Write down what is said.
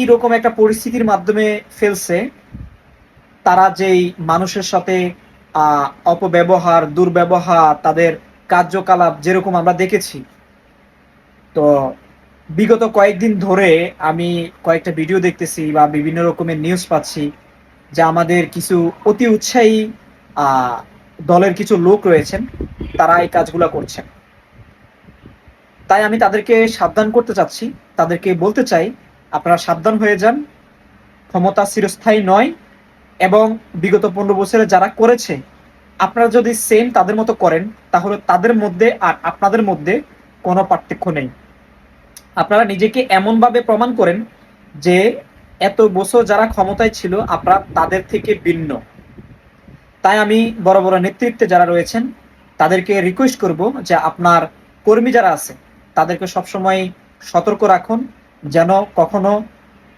এইরকম একটা পরিস্থিতির মাধ্যমে ফেলছে, তারা যেই মানুষের সাথে অপব্যবহার, দুর্ব্যবহার, তাদের কার্যকলাপ যেরকম আমরা দেখেছি। তো বিগত কয়েকদিন ধরে আমি কয়েকটা ভিডিও দেখতেছি বা বিভিন্ন রকমের নিউজ পাচ্ছি যে আমাদের কিছু অতি উৎসাহী আহ, দলের কিছু লোক রয়েছেন, তারা এই কাজগুলো করছেন। তাই আমি তাদেরকে সাবধান করতে চাচ্ছি, তাদেরকে বলতে চাই আপনারা সাবধান হয়ে যান। ক্ষমতা চিরস্থায়ী নয়, এবং বিগত 15 বছরে যারা করেছে, আপনারা যদি সেম তাদের মতো করেন, তাহলে তাদের মধ্যে আর আপনাদের মধ্যে কোনো পার্থক্য নেই। আপনারা নিজেকে এমনভাবে প্রমাণ করেন যে এত বছর যারা ক্ষমতায় ছিল আপনারা তাদের থেকে ভিন্ন। তাই আমি বড় বড় নেতৃত্বে যারা রয়েছেন তাদেরকে রিকোয়েস্ট করব যে আপনার কর্মী যারা আছে তাদেরকে সবসময় সতর্ক রাখুন, যেন কখনো